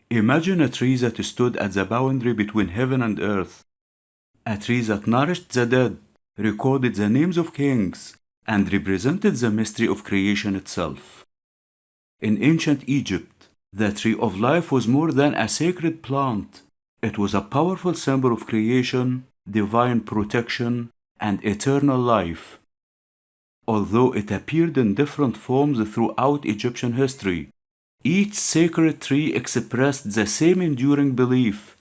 Imagine a tree that stood at the boundary between heaven and earth, a tree that nourished the dead, recorded the names of kings, and represented the mystery of creation itself. In ancient Egypt, the tree of life was more than a sacred plant. It was a powerful symbol of creation, divine protection, and eternal life. Although it appeared in different forms throughout Egyptian history, each sacred tree expressed the same enduring belief.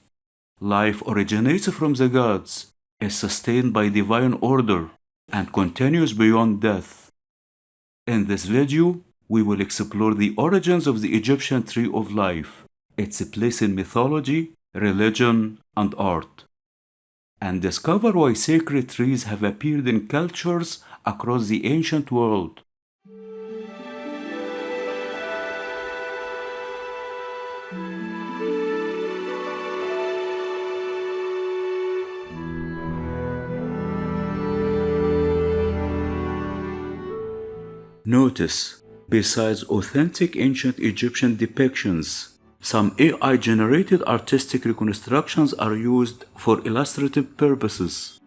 Life originates from the gods, is sustained by divine order, and continues beyond death. In this video, we will explore the origins of the Egyptian tree of life, its place in mythology, religion, and art, and discover why sacred trees have appeared in cultures across the ancient world. Notice, besides authentic ancient Egyptian depictions, some AI-generated artistic reconstructions are used for illustrative purposes.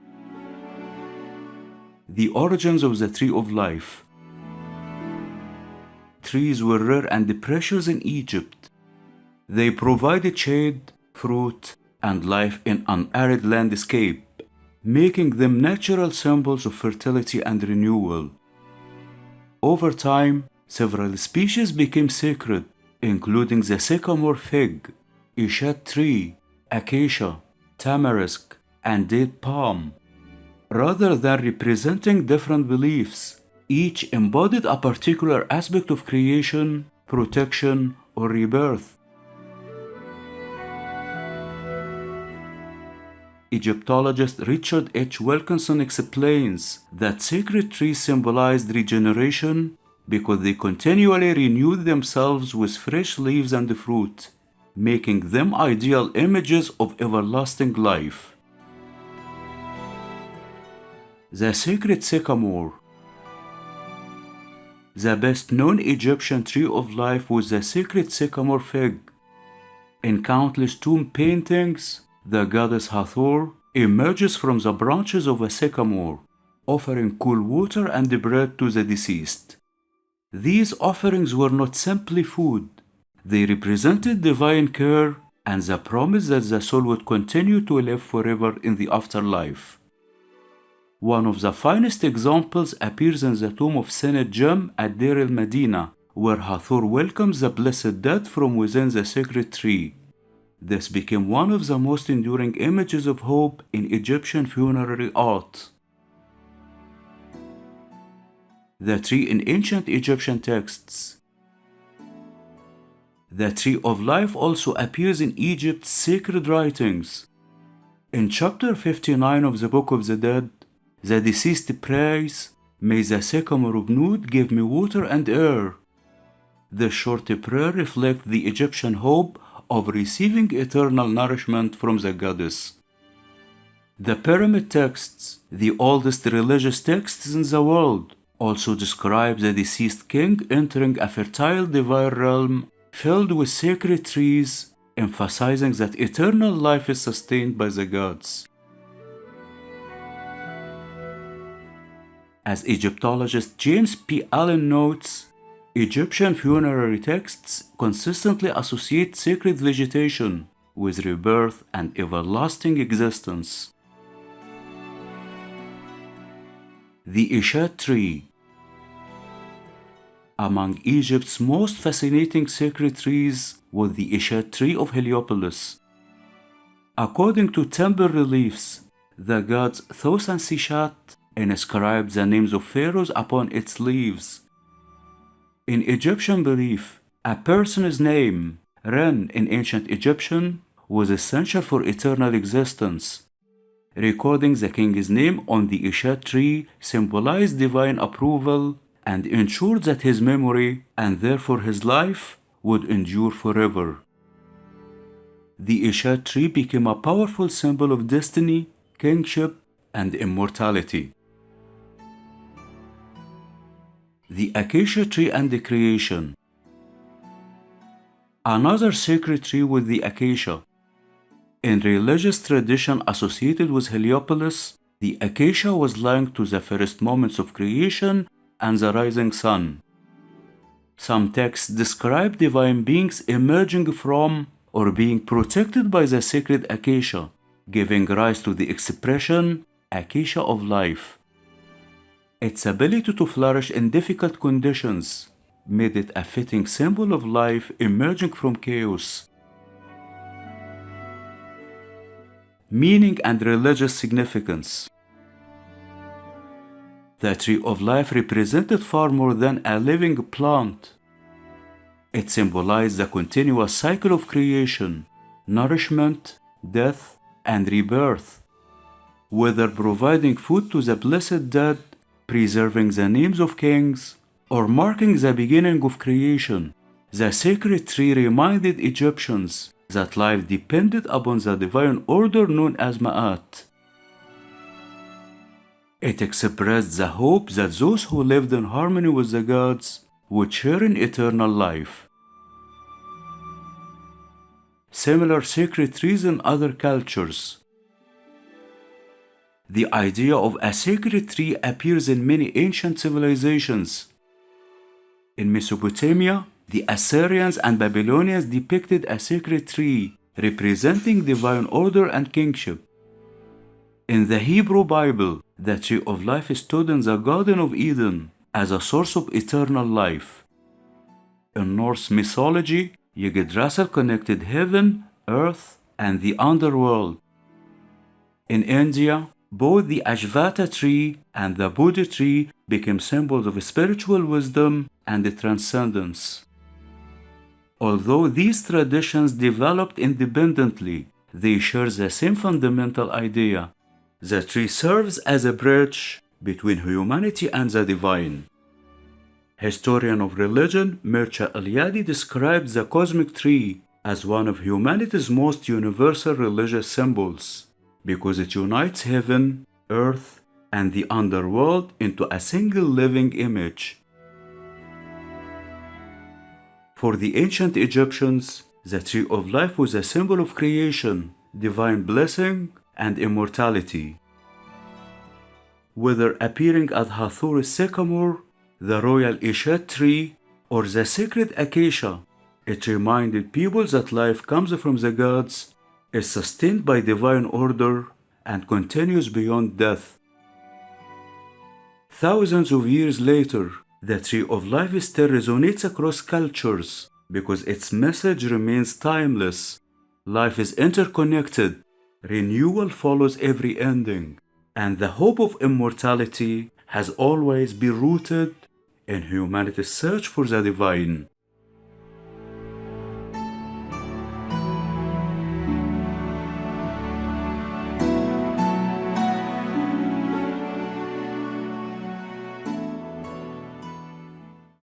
The origins of the Tree of Life. Trees were rare and precious in Egypt. They provided shade, fruit, and life in an arid landscape, making them natural symbols of fertility and renewal. Over time, several species became sacred, including the sycamore fig, Ished tree, acacia, tamarisk, and date palm. Rather than representing different beliefs, each embodied a particular aspect of creation, protection, or rebirth. Egyptologist Richard H. Wilkinson explains that sacred trees symbolized regeneration because they continually renewed themselves with fresh leaves and fruit, making them ideal images of everlasting life. The Sacred Sycamore. The best-known Egyptian tree of life was the Sacred Sycamore fig. In countless tomb paintings, the goddess Hathor emerges from the branches of a sycamore, offering cool water and bread to the deceased. These offerings were not simply food. They represented divine care and the promise that the soul would continue to live forever in the afterlife. One of the finest examples appears in the tomb of Saint Jem at Deir el-Medina, where Hathor welcomes the blessed dead from within the sacred tree. This became one of the most enduring images of hope in Egyptian funerary art. The tree in ancient Egyptian texts. The tree of life also appears in Egypt's sacred writings. In chapter 59 of the Book of the Dead, the deceased prays, "May the sycamore of Nut give me water and air." This short prayer reflects the Egyptian hope of receiving eternal nourishment from the goddess. The pyramid texts, the oldest religious texts in the world, also describe the deceased king entering a fertile divine realm filled with sacred trees, emphasizing that eternal life is sustained by the gods. As Egyptologist James P. Allen notes, Egyptian funerary texts consistently associate sacred vegetation with rebirth and everlasting existence. The Ished Tree. Among Egypt's most fascinating sacred trees was the Ished Tree of Heliopolis. According to temple reliefs, the gods Thoth and Sishat inscribed the names of pharaohs upon its leaves. In Egyptian belief, a person's name, Ren in ancient Egyptian, was essential for eternal existence. Recording the king's name on the Ished tree symbolized divine approval and ensured that his memory, and therefore his life, would endure forever. The Ished tree became a powerful symbol of destiny, kingship, and immortality. The Acacia Tree and the Creation. another sacred tree with the acacia. In religious tradition associated with Heliopolis, the acacia was linked to the first moments of creation and the rising sun. Some texts describe divine beings emerging from or being protected by the sacred acacia, giving rise to the expression Acacia of Life. Its ability to flourish in difficult conditions made it a fitting symbol of life emerging from chaos. Meaning and religious significance. The Tree of Life represented far more than a living plant. It symbolized the continuous cycle of creation, nourishment, death, and rebirth. Whether providing food to the blessed dead, preserving the names of kings, or marking the beginning of creation, the sacred tree reminded Egyptians that life depended upon the divine order known as Ma'at. It expressed the hope that those who lived in harmony with the gods would share in eternal life. Similar sacred trees in other cultures. The idea of a sacred tree appears in many ancient civilizations. In Mesopotamia, the Assyrians and Babylonians depicted a sacred tree representing divine order and kingship. In the Hebrew Bible, the Tree of Life stood in the Garden of Eden as a source of eternal life. In Norse mythology, Yggdrasil connected heaven, earth, and the underworld. In India, both the Ashvata tree and the Bodhi tree became symbols of spiritual wisdom and transcendence. Although these traditions developed independently, they share the same fundamental idea. The tree serves as a bridge between humanity and the divine. Historian of religion Mircea Eliade described the cosmic tree as one of humanity's most universal religious symbols, because it unites heaven, earth, and the underworld into a single living image. For the ancient Egyptians, the Tree of Life was a symbol of creation, divine blessing, and immortality. Whether appearing at Hathor's sycamore, the royal Ished Tree, or the sacred acacia, it reminded people that life comes from the gods, is sustained by divine order, and continues beyond death. Thousands of years later, the Tree of Life still resonates across cultures because its message remains timeless. Life is interconnected, renewal follows every ending, and the hope of immortality has always been rooted in humanity's search for the divine.